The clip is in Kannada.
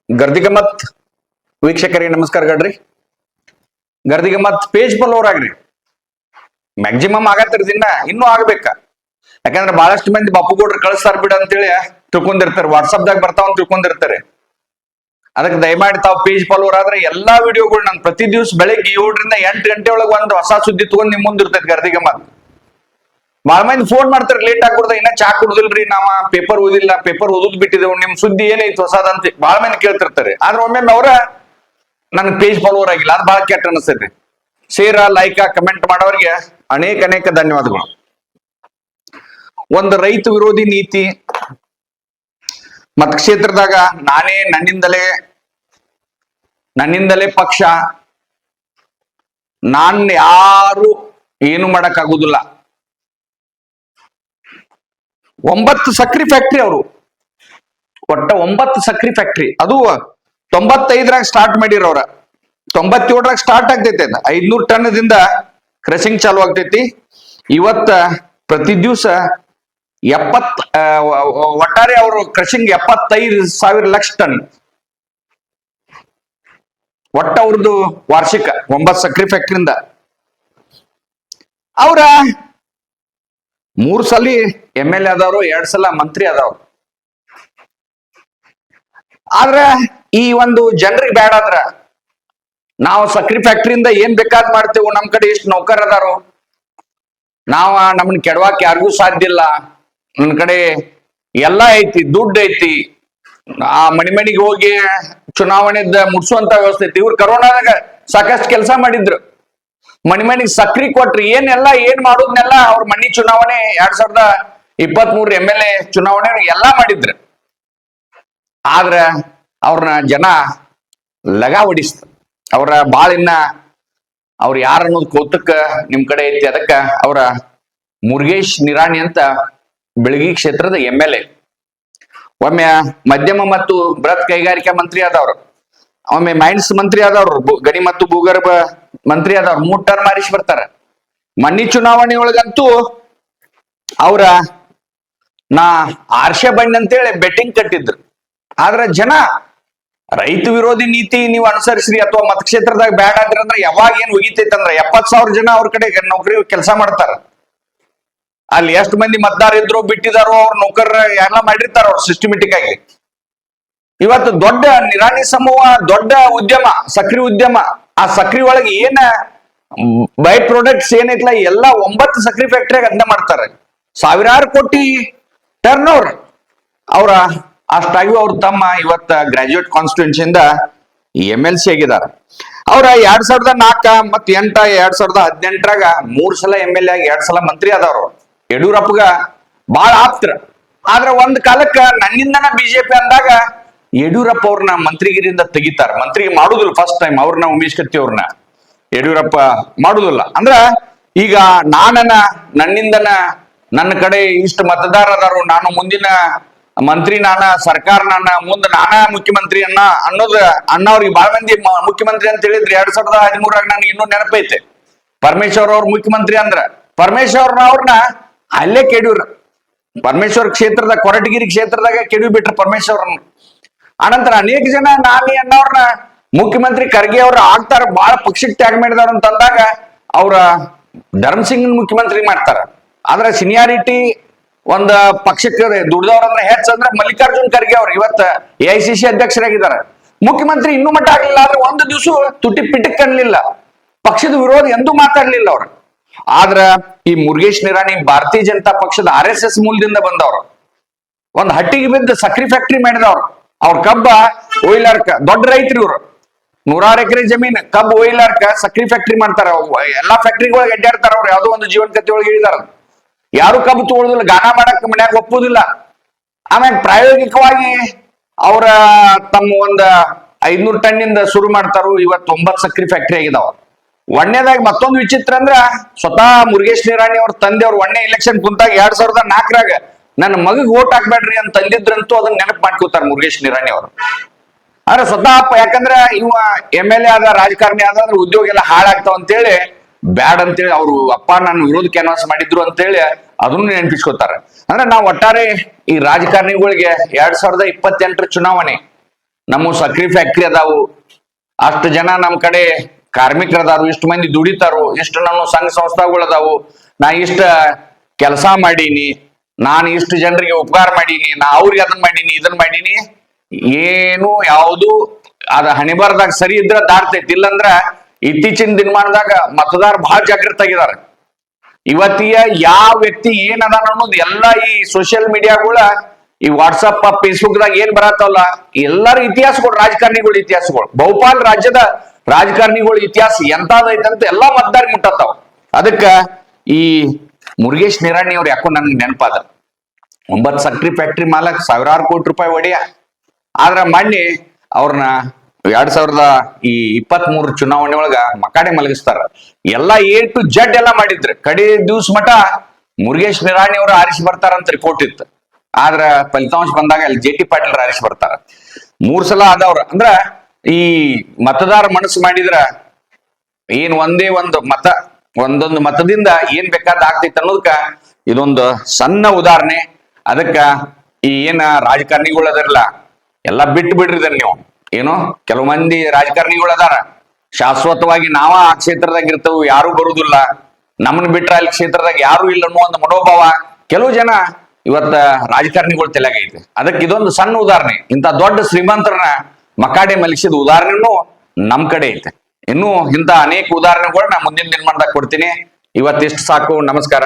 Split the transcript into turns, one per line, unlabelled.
ಗರ್ದಿಗಮ್ಮತ್ ವೀಕ್ಷಕರಿಗೆ ನಮಸ್ಕಾರ ಗಡ್ರಿ. ಗರ್ದಿಗಮ್ಮತ್ ಪೇಜ್ ಫಾಲೋವರ್ ಆಗ್ರಿ. ಮ್ಯಾಕ್ಸಿಮಮ್ ಆಗತ್ತಿರ ದಿನ ಇನ್ನೂ ಆಗ್ಬೇಕ. ಯಾಕಂದ್ರೆ ಬಹಳಷ್ಟು ಮಂದಿ ಬಾಪುಗೌಡ್ರು ಕಳಿಸ್ತಾರ ಬಿಡ ಅಂತೇಳಿ ತಿಳ್ಕೊಂಡಿರ್ತಾರೆ, ವಾಟ್ಸಪ್ದಾಗ ಬರ್ತಾವ ತಿಳ್ಕೊಂಡಿರ್ತಾರೆ. ಅದಕ್ಕೆ ದಯಮಾಡಿ ತಾವು ಪೇಜ್ ಫಾಲೋವರ್ ಆದ್ರೆ ಎಲ್ಲಾ ವಿಡಿಯೋಗಳು ನಾನು ಪ್ರತಿ ದಿವಸ ಬೆಳಗ್ಗೆ 7 ರಿಂದ 8 ಗಂಟೆ ಒಳಗೆ ಒಂದು ಹೊಸ ಸುದ್ದಿ ತಗೊಂಡ್ ನಿಮ್ ಮುಂದೆ ಇರ್ತೈತಿ. ಗರ್ದಿಗಮ್ಮತ್ ಬಾಳ ಮಂದಿ ಫೋನ್ ಮಾಡ್ತಾರೆ, ಲೇಟ್ ಆಗ್ಬಿಡ್ದ, ಇನ್ನ ಚಾ ಕುಡುದಿಲ್ರಿ, ನಾವ ಪೇಪರ್ ಓದಿಲ್ಲ, ಪೇಪರ್ ಓದೋದ್ ಬಿಟ್ಟಿದ್ದೇವ್, ನಿಮ್ ಸುದ್ದಿ ಏನೈತಿ ಹೊಸದಂತ ಬಾಳ ಮಂದಿ ಕೇಳ್ತಿರ್ತಾರೆ. ಆದ್ರೆ ಒಮ್ಮೆ ಅವ್ರ ನನ್ ಪೇಜ್ ಫಾಲೋವರ್ ಆಗಿಲ್ಲ, ಅದು ಬಹಳ ಕೆಟ್ಟ ಅನಿಸ್ತೈತಿ. ಶೇರ್ ಲೈಕ್ ಕಮೆಂಟ್ ಮಾಡೋರಿಗೆ ಅನೇಕ ಧನ್ಯವಾದಗಳು. ಒಂದು ರೈತ ವಿರೋಧಿ ನೀತಿ ಮತಕ್ಷೇತ್ರದಾಗ ನಾನೇ ನನ್ನಿಂದಲೇ ಪಕ್ಷ, ನಾನ್ ಯಾರು ಏನು ಮಾಡಕ್ ಆಗುದಿಲ್ಲ. 9 ಸಕ್ರಿ ಫ್ಯಾಕ್ಟ್ರಿ ಅವರು, ಒಟ್ಟ 9 ಸಕ್ರಿ ಫ್ಯಾಕ್ಟ್ರಿ, ಅದು 95ರಾಗ ಸ್ಟಾರ್ಟ್ ಮಾಡಿರೋರ. 97ರಾಗ ಸ್ಟಾರ್ಟ್ ಆಗ್ತೈತೆ. 500 ಟನ್ದಿಂದ ಕ್ರಷಿಂಗ್ ಚಾಲು ಆಗ್ತೈತಿ. ಇವತ್ತ ಪ್ರತಿ ದಿವಸ 70 ಒಟ್ಟಾರೆ ಅವರು ಕ್ರಷಿಂಗ್ 75,000 ಲಕ್ಷ ಟನ್ ಒಟ್ಟ ಅವ್ರದ್ದು ವಾರ್ಷಿಕ 9 ಸಕ್ರಿ ಫ್ಯಾಕ್ಟ್ರಿಯಿಂದ. ಅವ್ರ 3 ಸಲ MLA ಆದವರು, 2 ಸಲ ಮಂತ್ರಿ ಆದವ್ರು. ಆದ್ರ ಈ ಒಂದು ಜನರಿಗೆ ಬ್ಯಾಡ ಆದ್ರ ನಾವು ಸಕ್ರಿ ಫ್ಯಾಕ್ಟ್ರಿಯಿಂದ ಏನ್ ಬೇಕಾದ್ ಮಾಡ್ತೇವೆ, ನಮ್ ಕಡೆ ಎಷ್ಟು ನೌಕರ್ ಅದಾರು, ನಮ್ಮನ್ನ ಕೆಡವಾಕ್ ಯಾರಿಗೂ ಸಾಧ್ಯ ಇಲ್ಲ, ನನ್ನ ಕಡೆ ಎಲ್ಲಾ ಐತಿ, ದುಡ್ಡು ಐತಿ, ಆ ಮನಿಗೆ ಹೋಗಿ ಚುನಾವಣೆದ ಮುಟ್ಸುವಂತ ವ್ಯವಸ್ಥೆ ಐತಿ. ಇವ್ರು ಕರೋನಾದಾಗ ಸಾಕಷ್ಟು ಕೆಲಸ ಮಾಡಿದ್ರು, ಮನಿಗೆ ಸಕ್ರಿ ಕೊಟ್ರಿ, ಏನ್ ಮಾಡೋದ್ನೆಲ್ಲ ಅವ್ರ ಮನಿ ಚುನಾವಣೆ 2023 MLA ಚುನಾವಣೆ ಎಲ್ಲಾ ಮಾಡಿದ್ರು. ಆದ್ರ ಅವ್ರನ್ನ ಜನ ಲಗಾ ಹೊಡಿಸ್ತ, ಅವ್ರ ಬಾಳಿನ ಅವ್ರ ಯಾರ ಅನ್ನೋದು ಕೌತುಕ ನಿಮ್ ಕಡೆ ಐತಿ. ಅದಕ್ಕ ಅವರ ಮುರುಗೇಶ್ ನಿರಾಣಿ ಅಂತ ಬೆಳಗಿ ಕ್ಷೇತ್ರದ MLA, ಒಮ್ಮೆ ಮಧ್ಯಮ ಮತ್ತು ಬೃಹತ್ ಕೈಗಾರಿಕಾ ಮಂತ್ರಿ ಆದವ್ರು, ಒಮ್ಮೆ ಮೈನ್ಸ್ ಮಂತ್ರಿ ಆದವ್ರು, ಗಣಿ ಮತ್ತು ಭೂಗರ್ಭ ಮಂತ್ರಿ ಆದವ್ರು. 3 ಟರ್ಮ್ ಮಾರಿಸಿ ಬರ್ತಾರ. ಮನ್ನಿ ಚುನಾವಣೆ ಒಳಗಂತೂ ಅವ್ರ ನಾ ಆರ್ಷೆ ಬಣ್ಣ ಅಂತೇಳಿ ಬೆಟ್ಟಿಂಗ್ ಕಟ್ಟಿದ್ರು. ಆದ್ರ ಜನ ರೈತ ವಿರೋಧಿ ನೀತಿ ನೀವು ಅನುಸರಿಸ್ರಿ ಅಥವಾ ಮತಕ್ಷೇತ್ರದಾಗ ಬ್ಯಾಡ ಆದ್ರಿ ಅಂದ್ರೆ ಯಾವಾಗ ಏನ್ ಒಗಿತೈತಂದ್ರ 70,000 ಜನ ಅವ್ರ ಕಡೆ ನೌಕರಿ ಕೆಲಸ ಮಾಡ್ತಾರ. ಅಲ್ಲಿ ಎಷ್ಟು ಮಂದಿ ಮತದಾರ ಇದ್ರು ಬಿಟ್ಟಿದಾರೋ ಅವ್ರ ನೌಕರ ಎಲ್ಲ ಮಾಡಿರ್ತಾರ ಅವ್ರು ಸಿಸ್ಟಮೆಟಿಕ್ ಆಗಿ. ಇವತ್ತು ದೊಡ್ಡ ನಿರಾಣಿ ಸಮೂಹ, ದೊಡ್ಡ ಉದ್ಯಮ, ಸಕ್ರಿ ಉದ್ಯಮ. ಆ ಸಕ್ರಿ ಒಳಗೆ ಏನ ಬೈ ಪ್ರಾಡಕ್ಟ್ಸ್ ಏನೈತ್ಲ ಎಲ್ಲ 9 ಸಕ್ರಿ ಫ್ಯಾಕ್ಟ್ರಿಯಾಗ ಅದನ್ನ ಮಾಡ್ತಾರೆ. ಸಾವಿರಾರು ಕೋಟಿ ಟರ್ನ್ ಓವರ್. ಅವ್ರ ಅಷ್ಟಾಗಿ ಅವ್ರ ತಮ್ಮ ಇವತ್ತ ಗ್ರಾಜುಯೇಟ್ ಕಾನ್ಸ್ಟಿಟ್ಯೂನ್ಸಿಯಿಂದ MLC ಆಗಿದ್ದಾರೆ. ಅವ್ರ 2004 ಮತ್ತು 8 2018ರಾಗ 3 ಸಲ MLA ಆಗಿ 2 ಸಲ ಮಂತ್ರಿ ಆದವ್ರು. ಯಡಿಯೂರಪ್ಪಗ ಬಾಳ ಆಪ್ತರ. ಆದ್ರ ಒಂದ್ ಕಾಲಕ್ಕ ನನ್ನಿಂದನ ಬಿಜೆಪಿ ಅಂದಾಗ ಯಡಿಯೂರಪ್ಪ ಅವ್ರನ್ನ ಮಂತ್ರಿಗಿರಿಯಿಂದ ತೆಗಿತಾರ. ಮಂತ್ರಿಗೆ ಮಾಡುದಿಲ್ಲ ಫಸ್ಟ್ ಟೈಮ್ ಅವ್ರನ್ನ, ಉಮೇಶ್ ಕತ್ತಿ ಅವ್ರನ್ನ ಯಡಿಯೂರಪ್ಪ ಮಾಡುದಿಲ್ಲ. ಅಂದ್ರ ಈಗ ನನ್ನಿಂದನ ನನ್ನ ಕಡೆ ಇಷ್ಟು ಮತದಾರ ಅದಾರು, ನಾನು ಮುಂದಿನ ಮಂತ್ರಿ, ಸರ್ಕಾರ ಮುಂದ ಮುಖ್ಯಮಂತ್ರಿ ಅನ್ನೋದು ಅಣ್ಣವ್ರಿಗೆ ಬಾಳ ಮಂದಿ ಮುಖ್ಯಮಂತ್ರಿ ಅಂತ ಹೇಳಿದ್ರಿ. 2013ರಾಗ ನನ್ಗೆ ಇನ್ನೂ ನೆನಪೈತೆ. ಪರಮೇಶ್ವರ್ ಅವ್ರ ಮುಖ್ಯಮಂತ್ರಿ ಅಂದ್ರ ಪರಮೇಶ್ವರ್ನವ್ರನ್ನ ಅಲ್ಲೇ ಕೆಡವ್ರ. ಪರಮೇಶ್ವರ್ ಕ್ಷೇತ್ರದ ಕೊರಟಗಿರಿ ಕ್ಷೇತ್ರದಾಗ ಕೆಡವಿ ಬಿಟ್ರ ಪರಮೇಶ್ವರ್ನ. ಆನಂತರ ಅನೇಕ ಜನ ಅನ್ನವ್ರನ್ನ ಮುಖ್ಯಮಂತ್ರಿ ಖರ್ಗೆ ಅವ್ರ ಆಗ್ತಾರ, ಬಹಳ ಪಕ್ಷಕ್ಕೆ ತ್ಯಾಗ ಮಾಡಿದವ್ರ ಅಂತ ಅಂದಾಗ ಅವ್ರ ಧರ್ಮಸಿಂಗ್ ಮುಖ್ಯಮಂತ್ರಿ ಮಾಡ್ತಾರ. ಆದ್ರ ಸೀನಿಯಾರಿಟಿ ಒಂದ್ ಪಕ್ಷಕ್ಕೆ ದುಡ್ದವ್ರಂದ್ರೆ ಹೆಚ್ಚಂದ್ರೆ ಮಲ್ಲಿಕಾರ್ಜುನ್ ಖರ್ಗೆ ಅವ್ರು ಇವತ್ತ AICC ಅಧ್ಯಕ್ಷರಾಗಿದ್ದಾರೆ. ಮುಖ್ಯಮಂತ್ರಿ ಇನ್ನೂ ಮಟ್ಟ ಆಗ್ಲಿಲ್ಲ. ಆದ್ರೆ ಒಂದು ದಿವಸ ತುಟಿ ಪಿಟಕ್ ಅನ್ಲಿಲ್ಲ, ಪಕ್ಷದ ವಿರೋಧ ಎಂದೂ ಮಾತಾಡ್ಲಿಲ್ಲ ಅವ್ರು. ಆದ್ರ ಈ ಮುರುಗೇಶ್ ನಿರಾಣಿ ಭಾರತೀಯ ಜನತಾ ಪಕ್ಷದ RSS ಮೂಲದಿಂದ ಬಂದವ್ರು. ಒಂದ್ ಹಟ್ಟಿಗೆ ಬಿದ್ದ ಸಕ್ರಿ ಫ್ಯಾಕ್ಟ್ರಿ ಮಾಡಿದವ್ರು. ಅವ್ರ ಕಬ್ಬ ಒಯ್ಲಾರ್ಕ ದೊಡ್ಡ ರೈತರು ಇವ್ರು. 100 ಎಕರೆ ಜಮೀನ್ ಕಬ್ಬು ಒಯ್ಲಾರ್ಕ ಸಕ್ರಿ ಫ್ಯಾಕ್ಟ್ರಿ ಮಾಡ್ತಾರ. ಎಲ್ಲಾ ಫ್ಯಾಕ್ಟ್ರಿಗಳಿಗೆ ಅಡ್ಡಾಡ್ತಾರ. ಅವ್ರು ಯಾವ್ದೋ ಒಂದು ಜೀವನ ಕಥೆ ಒಳಗೆ ಹೇಳಿದಾರ. ಯಾರು ಕಬ್ಬು ತಗೊಳುದಿಲ್ಲ, ಗಾನ ಮಾಡಕ್ ಮನ್ಯಾಗ ಒಪ್ಪುದಿಲ್ಲ. ಆಮೇಲೆ ಪ್ರಾಯೋಗಿಕವಾಗಿ ಅವರ ತಮ್ಮ ಒಂದ್ 500 ಟನ್ನಿಂದ ಶುರು ಮಾಡ್ತಾರು. ಇವತ್ತು 9 ಸಕ್ರಿ ಫ್ಯಾಕ್ಟ್ರಿ ಆಗಿದಾವ. ಒಣ್ಣೆದಾಗ ಮತ್ತೊಂದು ವಿಚಿತ್ರ ಅಂದ್ರ ಸ್ವತಃ ಮುರುಗೇಶ್ ನಿರಾಣಿ ಅವ್ರ ತಂದೆಯವ್ರು ಒಣ್ಣೆ ಇಲೆಕ್ಷನ್ ಕುಂತಾಗ 2004ರಾಗ ನನ್ನ ಮಗಗ್ ಓಟ್ ಹಾಕ್ಬೇಡ್ರಿ ಅಂತ ತಂದಿದ್ರಂತೂ ಅದನ್ನ ನೆನಪು ಮಾಡ್ಕೋತಾರ ಮುರುಗೇಶ್ ನಿರಾಣಿ ಅವರು. ಆದ್ರೆ ಸ್ವತಃ ಯಾಕಂದ್ರ ಇವ MLA ಆದ, ರಾಜಕಾರಣಿ ಆದ್ರೆ ಉದ್ಯೋಗ ಎಲ್ಲ ಹಾಳಾಗ್ತಾವ ಅಂತೇಳಿ ಬ್ಯಾಡ್ ಅಂತೇಳಿ ಅವ್ರು ಅಪ್ಪ ನನ್ನ ವಿರೋಧ ಕ್ಯಾನ್ವಾಸ್ ಮಾಡಿದ್ರು ಅಂತೇಳಿ ಅದನ್ನು ನೆನಪಿಸ್ಕೋತಾರ. ಅಂದ್ರೆ ನಾವು ಒಟ್ಟಾರೆ ಈ ರಾಜಕಾರಣಿಗಳಿಗೆ 2028 ಚುನಾವಣೆ ನಮ್ಮ ಸಕ್ರಿ ಫ್ಯಾಕ್ಟ್ರಿ ಅದಾವು, ಅಷ್ಟು ಜನ ನಮ್ ಕಡೆ ಕಾರ್ಮಿಕರದಾರು, ಇಷ್ಟು ಮಂದಿ ದುಡಿತಾರು, ಇಷ್ಟು ನಮ್ಮ ಸಂಘ ಸಂಸ್ಥೆಗಳು ಅದಾವು, ನಾ ಇಷ್ಟ ಕೆಲಸ ಮಾಡೀನಿ, ನಾನು ಇಷ್ಟು ಜನರಿಗೆ ಉಪಕಾರ ಮಾಡೀನಿ, ನಾ ಅವ್ರಿಗೆ ಅದನ್ನ ಮಾಡೀನಿ ಇದನ್ನ ಮಾಡೀನಿ, ಏನು ಯಾವುದು ಅದ ಹಣೆಬರದಾಗ ಸರಿ ಇದ್ರ ದಾಟ್ತೈತಿ. ಇಲ್ಲಂದ್ರ ಇತ್ತೀಚಿನ ದಿನಮಾನದಾಗ ಮತದಾರ ಬಹಳ ಜಾಗೃತ ಆಗಿದಾರ. ಇವತ್ತಿಯ ಯಾವ ವ್ಯಕ್ತಿ ಏನ್ ಅದಾನ ಅನ್ನೋದು ಎಲ್ಲಾ ಈ ಸೋಷಿಯಲ್ ಮೀಡಿಯಾಗಳ, ಈ ವಾಟ್ಸಪ್ ಫೇಸ್ಬುಕ್ ದಾಗ ಏನ್ ಬರತ್ತಲ್ಲ ಎಲ್ಲಾರ ಇತಿಹಾಸಗಳು, ರಾಜಕಾರಣಿಗಳ ಇತಿಹಾಸಗಳು, ಬಹುಪಾಲ್ ರಾಜ್ಯದ ರಾಜಕಾರಣಿಗಳ ಇತಿಹಾಸ ಎಂತಾದೈತಂತ ಎಲ್ಲಾ ಮತದಾರ ಮುಟ್ಟತ್ತಾವ. ಅದಕ್ಕ ಈ ಮುರುಗೇಶ್ ನಿರಾಣಿ ಅವ್ರು ಯಾಕೋ ನನ್ಗೆ ನೆನಪಾದ. 9 ಸಕ್ರಿ ಫ್ಯಾಕ್ಟ್ರಿ ಮಾಲಕ್, ಸಾವಿರಾರು ಕೋಟಿ ರೂಪಾಯಿ ಒಡೆಯ. ಆದ್ರ ಮೊನ್ನೆ ಅವ್ರನ್ನ 2023 ಚುನಾವಣೆ ಒಳಗ ಮಕಾಡೆ ಮಲಗಿಸ್ತಾರ. ಎಲ್ಲಾ A to Z ಎಲ್ಲ ಮಾಡಿದ್ರು. ಕಡೆ ದಿವ್ಸ ಮಠ ಮುರುಗೇಶ್ ನಿರಾಣಿ ಅವರು ಆರಿಸಿ ಬರ್ತಾರಂತ ರಿಪೋರ್ಟ್ ಇತ್ತು. ಆದ್ರ ಫಲಿತಾಂಶ ಬಂದಾಗ ಅಲ್ಲಿ JT ಪಾಟೀಲ್ ಆರಿಸಿ ಬರ್ತಾರ. 3 ಸಲ ಆದವ್ರ. ಅಂದ್ರ ಈ ಮತದಾರ ಮನಸ್ಸು ಮಾಡಿದ್ರ ಏನ್ ಒಂದೇ ಒಂದು ಮತ, ಒಂದೊಂದು ಮತದಿಂದ ಏನ್ ಬೇಕಾದ ಆಗ್ತೈತೆ ಅನ್ನೋದಕ್ಕ ಇದೊಂದು ಸಣ್ಣ ಉದಾಹರಣೆ. ಅದಕ್ಕ ಈ ಏನ ರಾಜಕಾರಣಿಗಳು ಅದರಲ್ಲ ಎಲ್ಲಾ ಬಿಟ್ಟು ಬಿಡ್ರಿ ನೀವು. ಏನೋ ಕೆಲವು ಮಂದಿ ರಾಜಕಾರಣಿಗಳು ಅದಾರ, ಶಾಶ್ವತವಾಗಿ ನಾವ ಆ ಕ್ಷೇತ್ರದಾಗ ಇರ್ತೇವೆ, ಯಾರು ಬರುದಿಲ್ಲ, ನಮ್ಮನ್ನ ಬಿಟ್ರ ಅಲ್ಲಿ ಕ್ಷೇತ್ರದಾಗ ಯಾರು ಇಲ್ಲ ಅನ್ನೋ ಒಂದು ಮನೋಭಾವ ಕೆಲವು ಜನ ಇವತ್ತ ರಾಜಕಾರಣಿಗಳು ತಲೆಗೈತೆ. ಅದಕ್ಕೆ ಇದೊಂದು ಸಣ್ಣ ಉದಾಹರಣೆ. ಇಂಥ ದೊಡ್ಡ ಶ್ರೀಮಂತರನ್ನ ಮಕಾಡೆ ಮಲಗಿಸಿದ ಉದಾಹರಣೆನೂ ನಮ್ ಕಡೆ ಐತೆ. ಇನ್ನು ಇಂಥ ಅನೇಕ ಉದಾಹರಣೆಗಳು ನಾ ಮುಂದಿನ ದಿನಮಾನದಾಗ ಕೊಡ್ತೀನಿ. ಇವತ್ತಿಷ್ಟು ಸಾಕು. ನಮಸ್ಕಾರ.